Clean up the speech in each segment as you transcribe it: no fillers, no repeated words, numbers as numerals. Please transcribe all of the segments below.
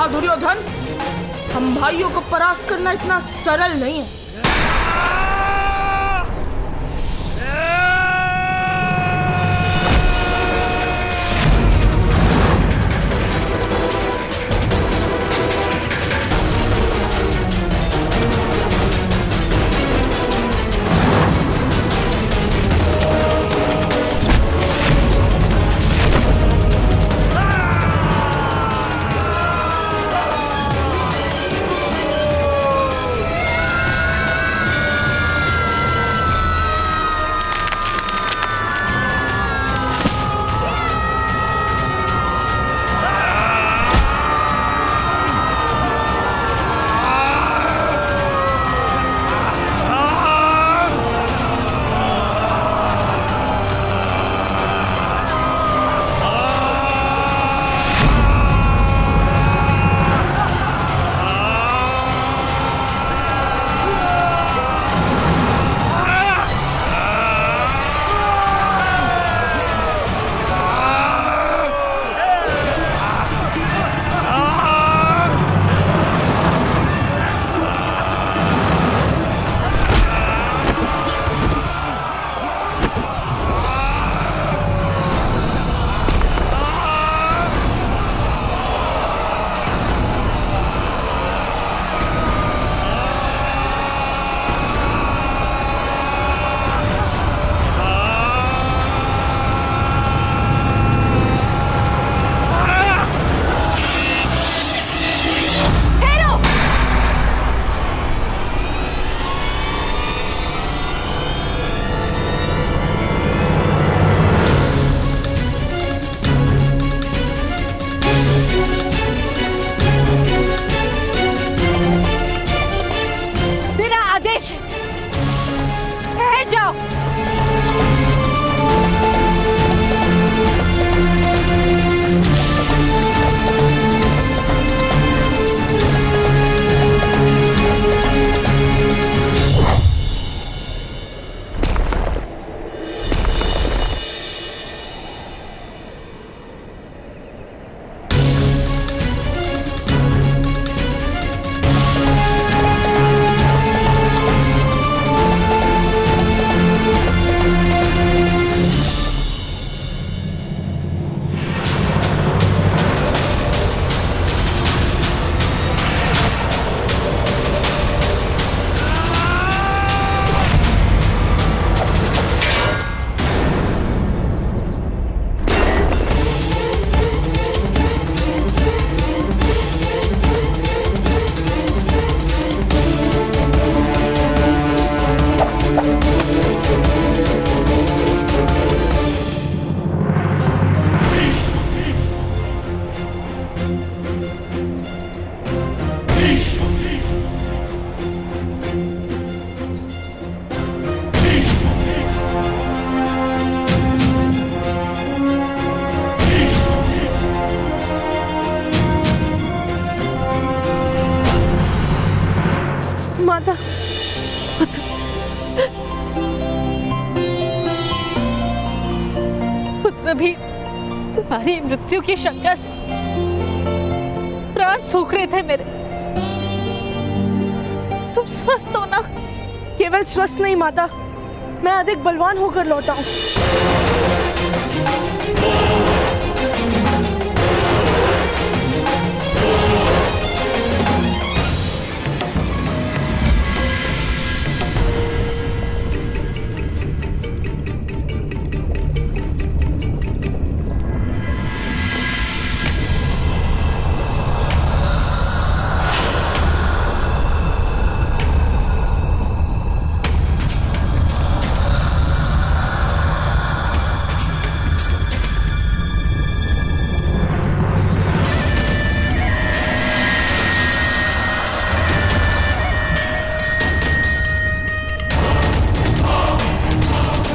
देखा दुर्योधन, हम भाइयों को परास्त करना इतना सरल नहीं है। माता, पुत्र भी तुम्हारी मृत्यु की शंका से प्राण सूख रहे थे मेरे। तुम स्वस्थ हो ना? केवल स्वस्थ नहीं माता, मैं अधिक बलवान होकर लौटा हूँ।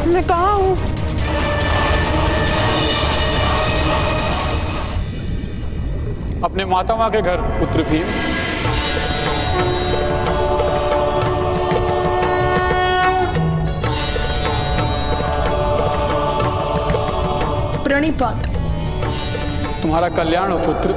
मैं कहाँ हूँ? अपने मातामह के घर पुत्र भीम। प्रणिपात। तुम्हारा कल्याण हो पुत्र।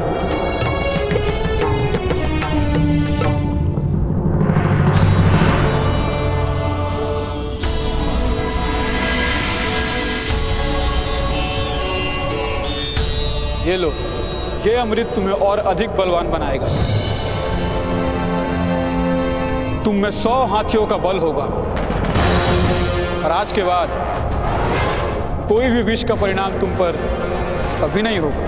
ये लो, ये अमृत तुम्हें और अधिक बलवान बनाएगा। तुम में 100 हाथियों का बल होगा और आज के बाद कोई भी विष का परिणाम तुम पर कभी नहीं होगा।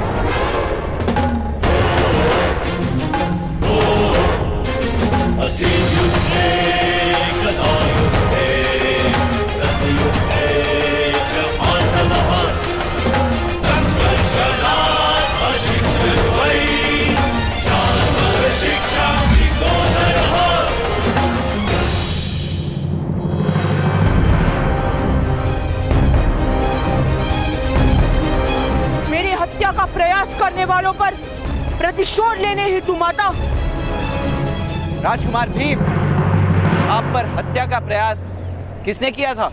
मेरी हत्या का प्रयास करने वालों पर प्रतिशोध लेने हेतु माता। राजकुमार भीम, आप पर हत्या का प्रयास किसने किया था?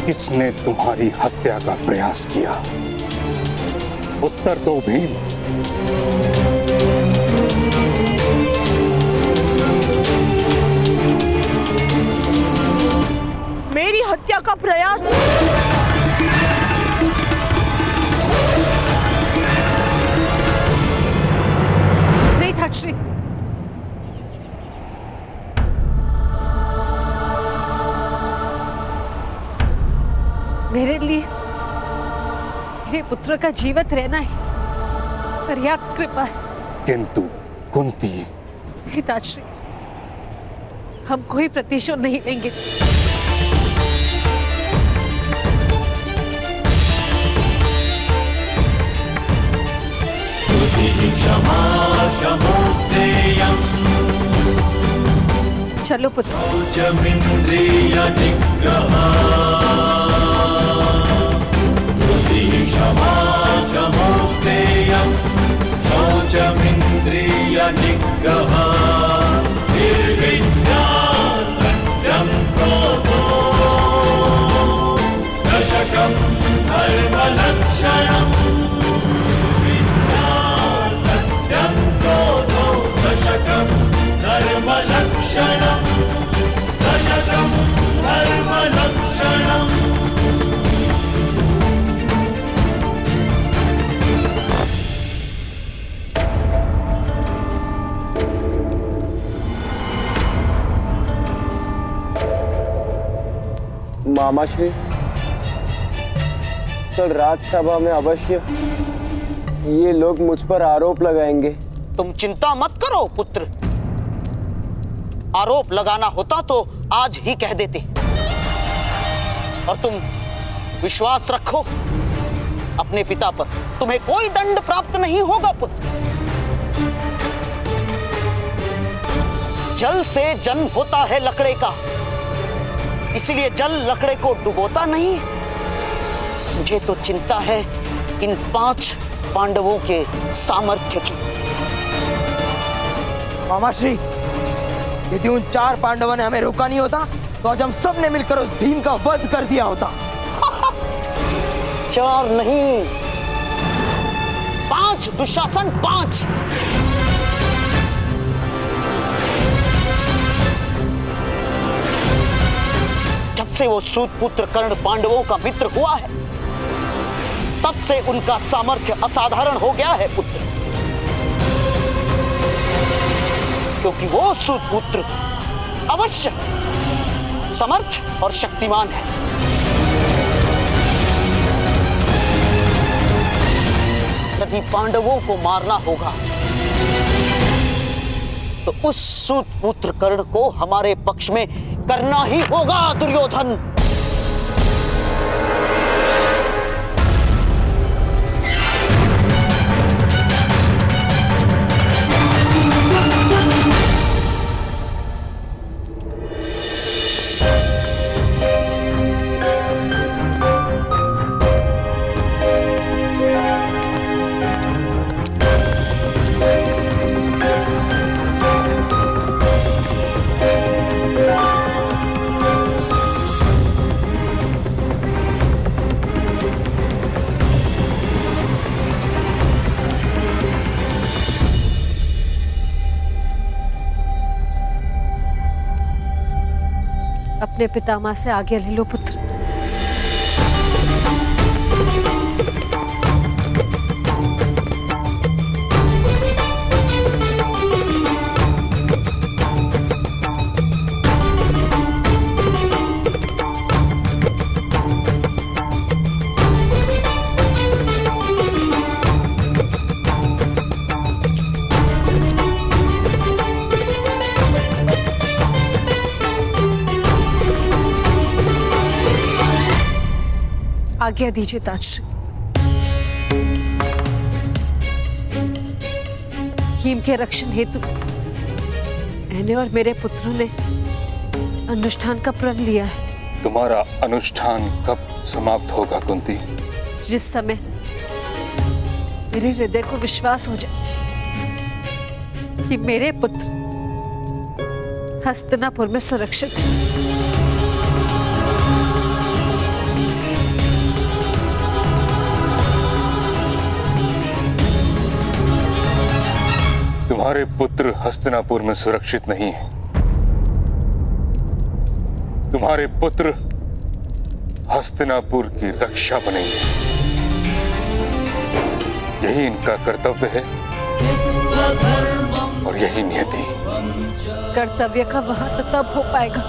किसने तुम्हारी हत्या का प्रयास किया? उत्तर दो भीम। मेरी हत्या का प्रयास नहीं था श्री। मेरे लिए मेरे पुत्र का जीवित रहना ही पर्याप्त कृपा है। किंतु कुंती, पिताश्री, हम कोई प्रतिशोध नहीं लेंगे। चलो पुत्र। मामाश्री, कल राजसभा में अवश्य ये लोग मुझ पर आरोप लगाएंगे। तुम चिंता मत करो पुत्र, आरोप लगाना होता तो आज ही कह देते। और तुम विश्वास रखो अपने पिता पर, तुम्हें कोई दंड प्राप्त नहीं होगा पुत्र। जल से जन्म होता है लकड़े का, इसलिए जल लकड़े को डुबोता नहीं। मुझे तो चिंता है इन 5 पांडवों के सामर्थ्य की। मामाश्री, यदि उन 4 पांडवों ने हमें रोका नहीं होता तो आज हम सब ने मिलकर उस भीम का वध कर दिया होता। 4 नहीं, 5 दुशासन, 5। जब से वो सूत पुत्र कर्ण पांडवों का मित्र हुआ है, तब से उनका सामर्थ्य असाधारण हो गया है पुत्र। क्योंकि वो सूत पुत्र अवश्य समर्थ और शक्तिमान है। यदि पांडवों को मारना होगा तो उस सूत पुत्र कर्ण को हमारे पक्ष में करना ही होगा दुर्योधन। अपने पितामह से आज्ञा ले लो पुत्र। आज्ञा दीजिए ताजश्री। हिम के रक्षण हेतु मैंने और मेरे पुत्रों ने अनुष्ठान का प्रण लिया है। तुम्हारा अनुष्ठान कब समाप्त होगा कुंती? जिस समय मेरे हृदय को विश्वास हो जाए कि मेरे पुत्र हस्तिनापुर में सुरक्षित है। तुम्हारे पुत्र हस्तिनापुर में सुरक्षित नहीं है। तुम्हारे पुत्र हस्तिनापुर की रक्षा बनेंगे। यही इनका कर्तव्य है और यही नियति। कर्तव्य का वहां तो तब हो पाएगा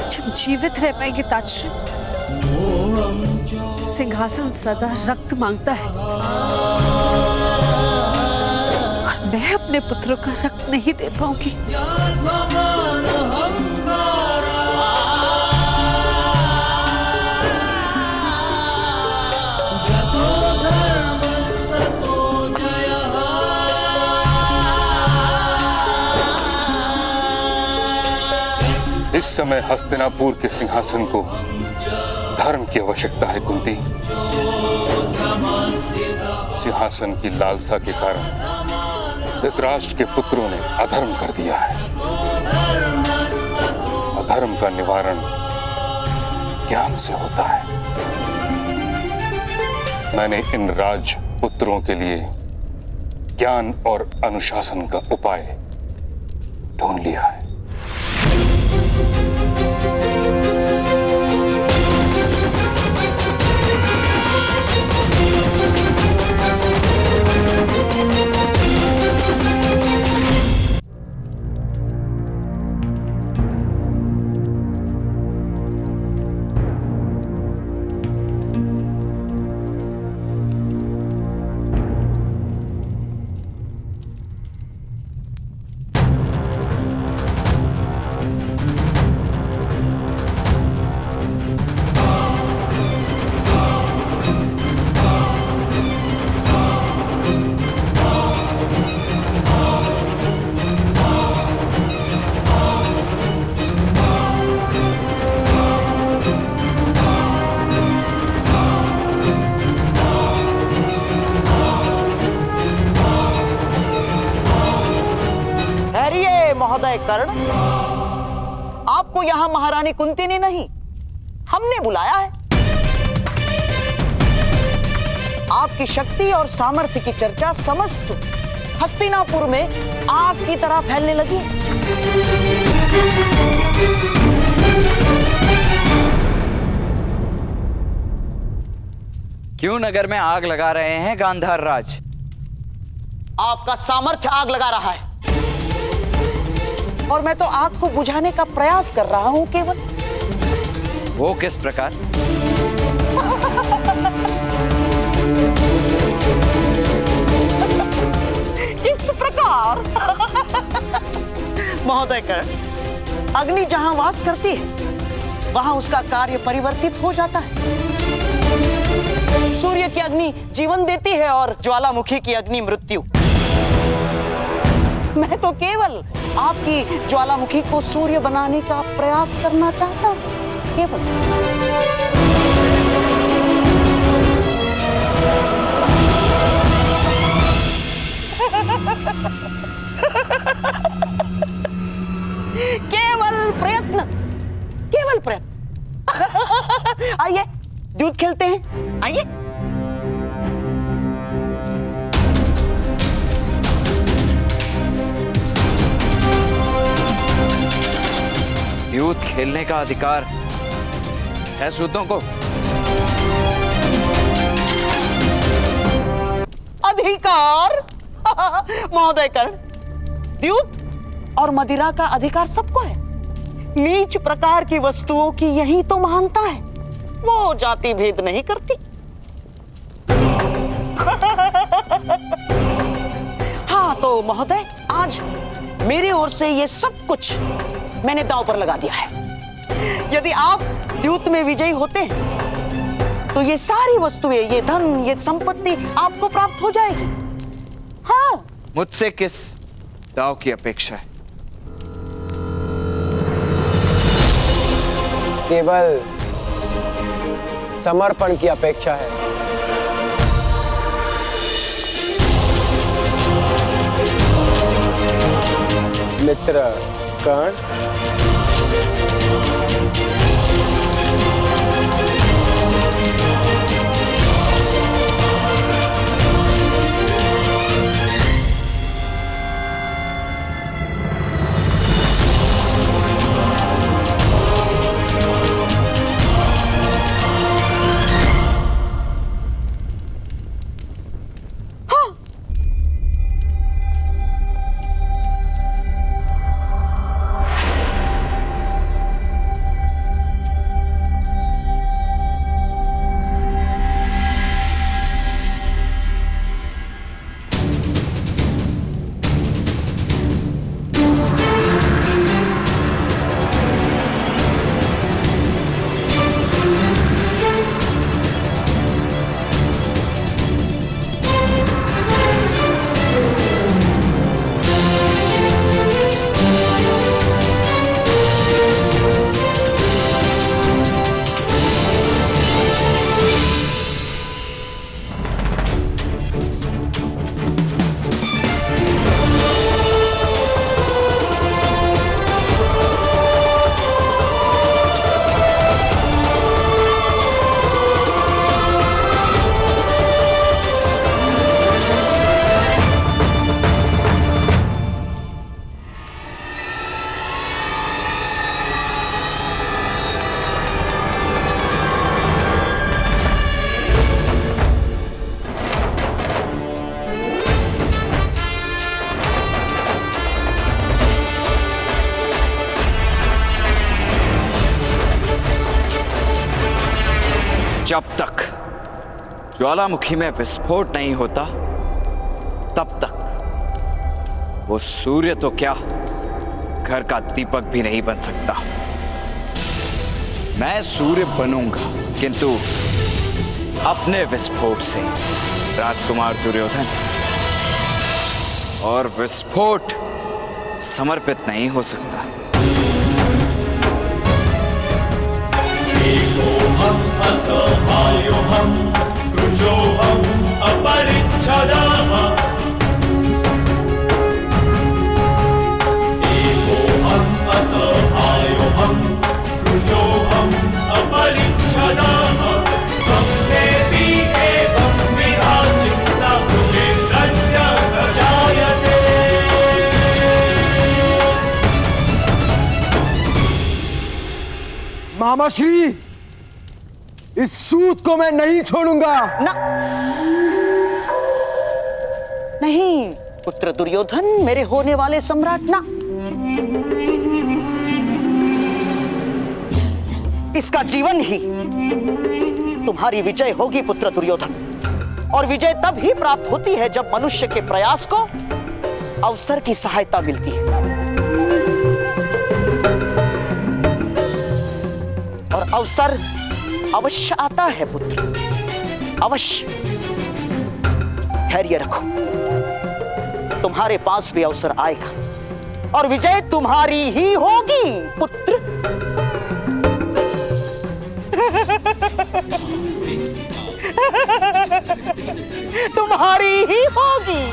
जब जीवित रह पाएंगे ताजश्री। सिंहासन सदा रक्त मांगता है और मैं अपने पुत्रों का रक्त नहीं दे पाऊंगी। इस समय हस्तिनापुर के सिंहासन को धर्म की आवश्यकता है कुंती। सिंहासन की लालसा के कारण धृतराष्ट्र के पुत्रों ने अधर्म कर दिया है। अधर्म का निवारण ज्ञान से होता है। मैंने इन राजपुत्रों के लिए ज्ञान और अनुशासन का उपाय ढूंढ लिया है। महोदय कर्ण, आपको यहां महारानी कुंती ने नहीं, हमने बुलाया है। आपकी शक्ति और सामर्थ्य की चर्चा समस्त हस्तिनापुर में आग की तरह फैलने लगी। क्यों नगर में आग लगा रहे हैं गांधार राज? आपका सामर्थ्य आग लगा रहा है और मैं तो आग को बुझाने का प्रयास कर रहा हूं केवल। वो किस प्रकार? इस प्रकार महोदय कर्ण, अग्नि जहां वास करती है वहां उसका कार्य परिवर्तित हो जाता है। सूर्य की अग्नि जीवन देती है और ज्वालामुखी की अग्नि मृत्यु। मैं तो केवल आपकी ज्वालामुखी को सूर्य बनाने का प्रयास करना चाहता हूं, केवल। केवल प्रयत्न, केवल प्रयत्न। आइए दूध खेलते हैं, आइए। दूध खेलने का अधिकार है सूतों को? अधिकार? महोदय कर्ण, द्यूत और मदिरा का अधिकार सबको है। नीच प्रकार की वस्तुओं की यही तो महानता है, वो जाति भेद नहीं करती। हाँ तो महोदय, आज मेरी ओर से ये सब कुछ मैंने दांव पर लगा दिया है। यदि आप द्यूत में विजयी होते तो ये सारी वस्तुएं, ये धन, ये संपत्ति आपको प्राप्त हो जाएगी। हाँ, मुझसे किस दाव की अपेक्षा है? केवल समर्पण की अपेक्षा है। मित्र कर्ण, जब तक ज्वालामुखी में विस्फोट नहीं होता तब तक वो सूर्य तो क्या, घर का दीपक भी नहीं बन सकता। मैं सूर्य बनूंगा, किंतु अपने विस्फोट से, राजकुमार दुर्योधन। और विस्फोट समर्पित नहीं हो सकता। असहायोऽहं कृशोऽहं अपरिच्छदाः एकोऽहं असहायोऽहं कृशोऽहं अपरिच्छदाः सम्मेति एवं विधा चिन्ता भुजेन्द्रस्य न जायते। मामाश्री, इस सूत को मैं नहीं छोड़ूंगा। ना, नहीं पुत्र दुर्योधन, मेरे होने वाले सम्राट, ना। इसका जीवन ही तुम्हारी विजय होगी पुत्र दुर्योधन। और विजय तब ही प्राप्त होती है जब मनुष्य के प्रयास को अवसर की सहायता मिलती है। और अवसर अवश्य आता है पुत्र, अवश्य। धैर्य रखो, तुम्हारे पास भी अवसर आएगा और विजय तुम्हारी ही होगी पुत्र। तुम्हारी ही होगी।